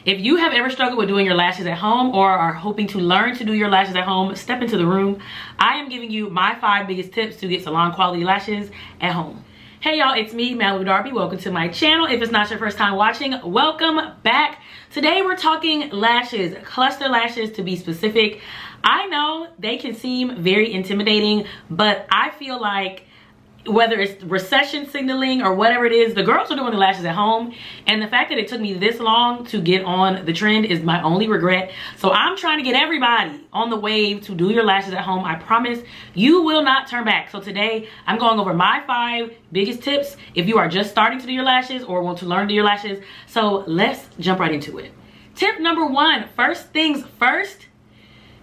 If you have ever struggled with doing your lashes at home or are hoping to learn to do your lashes at home, step into the room. I am giving you my 5 biggest tips to get salon quality lashes at home. Hey y'all, it's me, Malibu Darby. Welcome to my channel. If it's not your first time watching, welcome back. Today we're talking lashes, cluster lashes to be specific. I know they can seem very intimidating, but I feel like whether it's recession signaling or whatever it is, the girls are doing the lashes at home, and the fact that it took me this long to get on the trend is my only regret. So I'm trying to get everybody on the wave to do your lashes at home. I promise you will not turn back. So today I'm going over my 5 biggest tips if you are just starting to do your lashes or want to learn to do your lashes. So let's jump right into it. Tip number 1, first things first,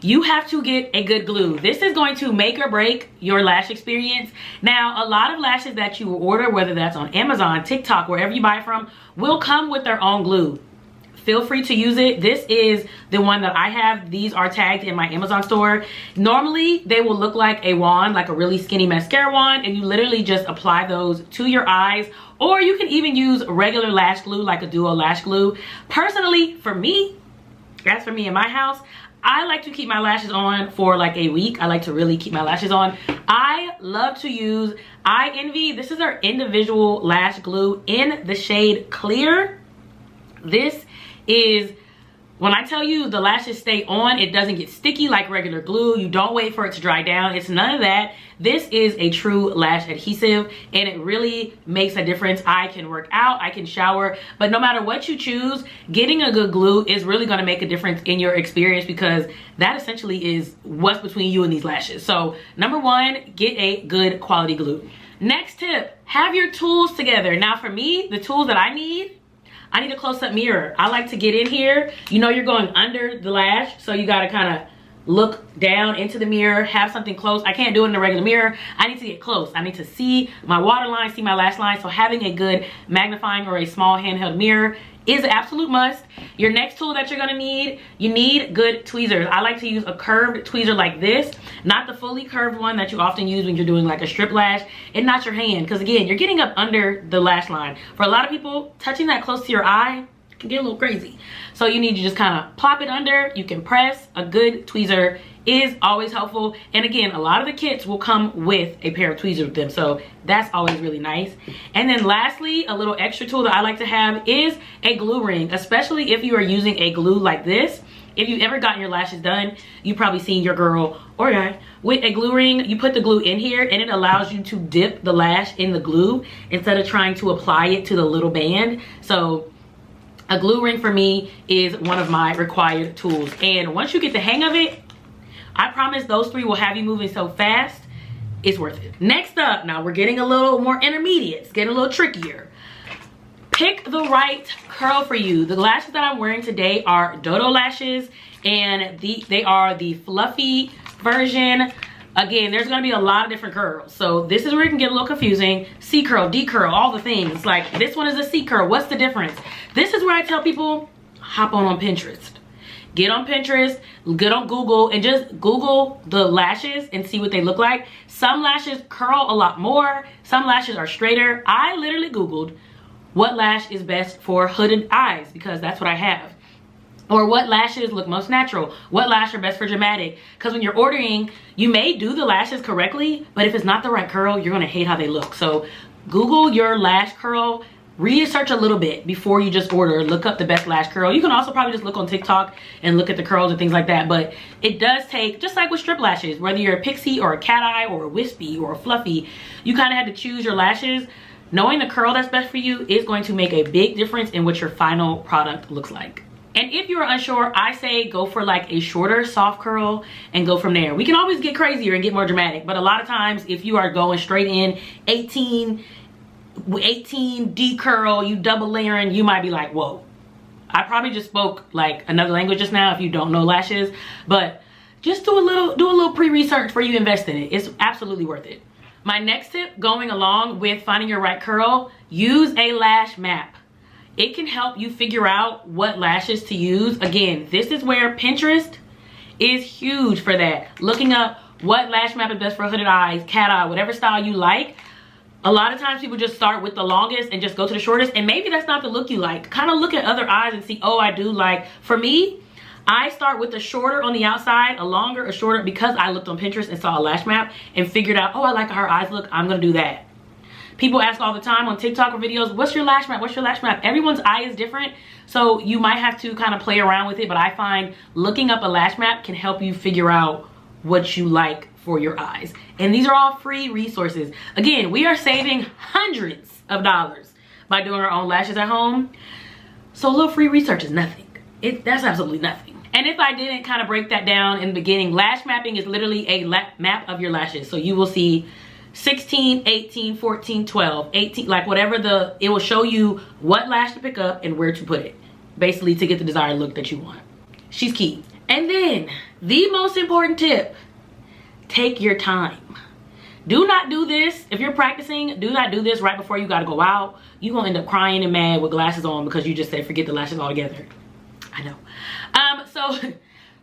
you have to get a good glue. This is going to make or break your lash experience. Now, a lot of lashes that you order, whether that's on Amazon, TikTok, wherever you buy from, will come with their own glue. Feel free to use it. This is the one that I have. These are tagged in my Amazon store. Normally, they will look like a wand, like a really skinny mascara wand, and you literally just apply those to your eyes, or you can even use regular lash glue, like a duo lash glue. Personally, for me, that's for me in my house, I like to keep my lashes on for like a week. I like to really keep my lashes on. I love to use Eye Envy. This is our individual lash glue in the shade Clear. This is, when I tell you the lashes stay on, it doesn't get sticky like regular glue. You don't wait for it to dry down. It's none of that. This is a true lash adhesive, and it really makes a difference. I can work out, I can shower, but no matter what you choose, getting a good glue is really going to make a difference in your experience, because that essentially is what's between you and these lashes. So number 1, get a good quality glue. Next tip, have your tools together. Now for me, the tools that I need a close-up mirror. I like to get in here. You know you're going under the lash, so you got to kind of look down into the mirror, have something close. I can't do it in a regular mirror. I need to get close. I need to see my waterline, see my lash line. So having a good magnifying or a small handheld mirror is an absolute must. Your next tool that you're gonna need, you need good tweezers. I like to use a curved tweezer like this, not the fully curved one that you often use when you're doing like a strip lash, and not your hand, because again, you're getting up under the lash line. For a lot of people, touching that close to your eye can get a little crazy. So you need to just kind of plop it under. You can press. A good tweezer is always helpful. And again, a lot of the kits will come with a pair of tweezers with them, so that's always really nice. And then lastly, a little extra tool that I like to have is a glue ring, especially if you are using a glue like this. If you've ever gotten your lashes done, you've probably seen your girl or guy with a glue ring. You put the glue in here and it allows you to dip the lash in the glue instead of trying to apply it to the little band. So a glue ring for me is one of my required tools. And once you get the hang of it, I promise those 3 will have you moving so fast, it's worth it. Next up, now we're getting a little more intermediate. It's getting a little trickier. Pick the right curl for you. The lashes that I'm wearing today are dodo lashes, and they are the fluffy version. Again, there's gonna be a lot of different curls. So this is where it can get a little confusing. C curl, D curl, all the things. Like this one is a C curl, what's the difference? This is where I tell people, hop on Pinterest. Get on Pinterest, get on Google, and just Google the lashes and see what they look like. Some lashes curl a lot more, some lashes are straighter. I literally Googled what lash is best for hooded eyes, because that's what I have. Or what lashes look most natural, what lash are best for dramatic. Because when you're ordering, you may do the lashes correctly, but if it's not the right curl, you're gonna hate how they look. So Google your lash curl, research a little bit before you just order. Look up the best lash curl. You can also probably just look on TikTok and look at the curls and things like that, but it does take, just like with strip lashes, whether you're a pixie or a cat eye or a wispy or a fluffy, you kind of had to choose your lashes. Knowing the curl that's best for you is going to make a big difference in what your final product looks like. And if you're unsure, I say go for like a shorter soft curl and go from there. We can always get crazier and get more dramatic, but a lot of times if you are going straight in 18 D curl, you double layering, you might be like, whoa. I probably just spoke like another language just now if you don't know lashes, but just do a little pre-research before you invest in it. It's absolutely worth it. My next tip, going along with finding your right curl, use a lash map. It can help you figure out what lashes to use. Again, this is where Pinterest is huge for that. Looking up what lash map is best for hooded eyes, cat eye, whatever style you like. A lot of times people just start with the longest and just go to the shortest, and maybe that's not the look you like. Kind of look at other eyes and see, oh, I do like, for me, I start with a shorter on the outside, a longer, a shorter, because I looked on Pinterest and saw a lash map and figured out, oh, I like how her eyes look, I'm gonna do that. People ask all the time on TikTok or videos, what's your lash map? What's your lash map? Everyone's eye is different, so you might have to kind of play around with it, but I find looking up a lash map can help you figure out what you like for your eyes. And these are all free resources. Again, we are saving hundreds of dollars by doing our own lashes at home. So a little free research is nothing. That's absolutely nothing. And if I didn't kind of break that down in the beginning, lash mapping is literally a map of your lashes. So you will see 16, 18, 14, 12, 18, like whatever it will show you what lash to pick up and where to put it, basically to get the desired look that you want. She's key. And then the most important tip, take your time. Do not do this, if you're practicing, do not do this right before you gotta go out. You're gonna end up crying and mad with glasses on because you just said forget the lashes altogether. I know.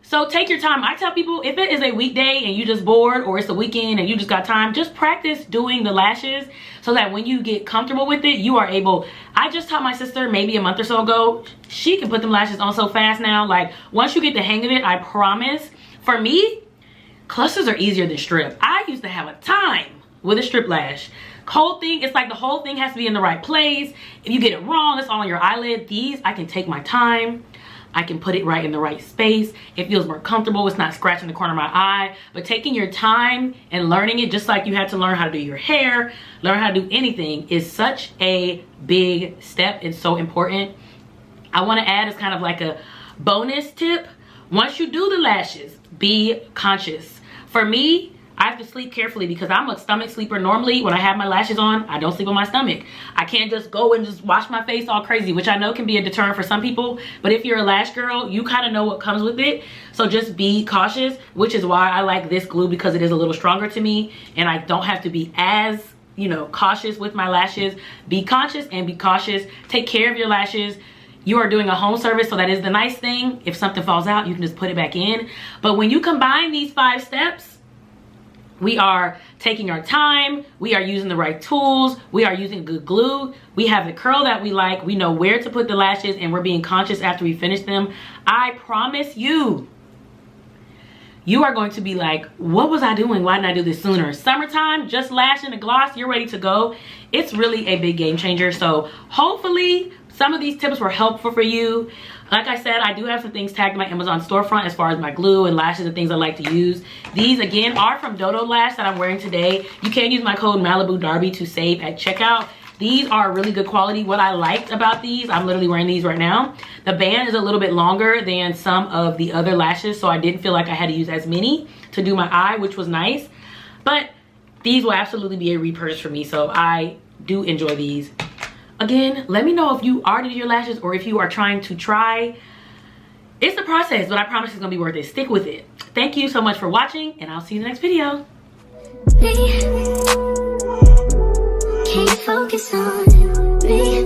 So take your time. I tell people, if it is a weekday and you just bored, or it's a weekend and you just got time, just practice doing the lashes so that when you get comfortable with it, you are able. I just taught my sister maybe a month or so ago. She can put them lashes on so fast now. Like, once you get the hang of it, I promise. For me, clusters are easier than strip. I used to have a time with a strip lash. Whole thing, it's like the whole thing has to be in the right place. If you get it wrong, it's all on your eyelid. These, I can take my time. I can put it right in the right space. It feels more comfortable. It's not scratching the corner of my eye. But taking your time and learning it, just like you had to learn how to do your hair, learn how to do anything, is such a big step. It's so important. I want to add as kind of like a bonus tip. Once you do the lashes, be conscious. For me, I have to sleep carefully because I'm a stomach sleeper. Normally, when I have my lashes on, I don't sleep on my stomach. I can't just go and just wash my face all crazy, which I know can be a deterrent for some people. But if you're a lash girl, you kind of know what comes with it. So just be cautious, which is why I like this glue, because it is a little stronger to me and I don't have to be as, you know, cautious with my lashes. Be conscious and be cautious. Take care of your lashes. You are doing a home service, so that is the nice thing. If something falls out, you can just put it back in. But when you combine these 5 steps, we are taking our time, we are using the right tools, we are using good glue, we have the curl that we like, we know where to put the lashes, and we're being conscious after we finish them. I promise you, you are going to be like, what was I doing? Why didn't I do this sooner? Summertime, just lash and a gloss, you're ready to go. It's really a big game changer. So hopefully some of these tips were helpful for you. Like I said, I do have some things tagged in my Amazon storefront as far as my glue and lashes and things I like to use. These again are from Dodo Lash that I'm wearing today. You can use my code Malibu Darby to save at checkout. These are really good quality. What I liked about these, I'm literally wearing these right now. The band is a little bit longer than some of the other lashes, so I didn't feel like I had to use as many to do my eye, which was nice. But these will absolutely be a repurchase for me, so I do enjoy these. Again, let me know if you already did your lashes or if you are trying to try. It's the process, but I promise it's gonna be worth it. Stick with it. Thank you so much for watching, and I'll see you in the next video. Can't focus on me.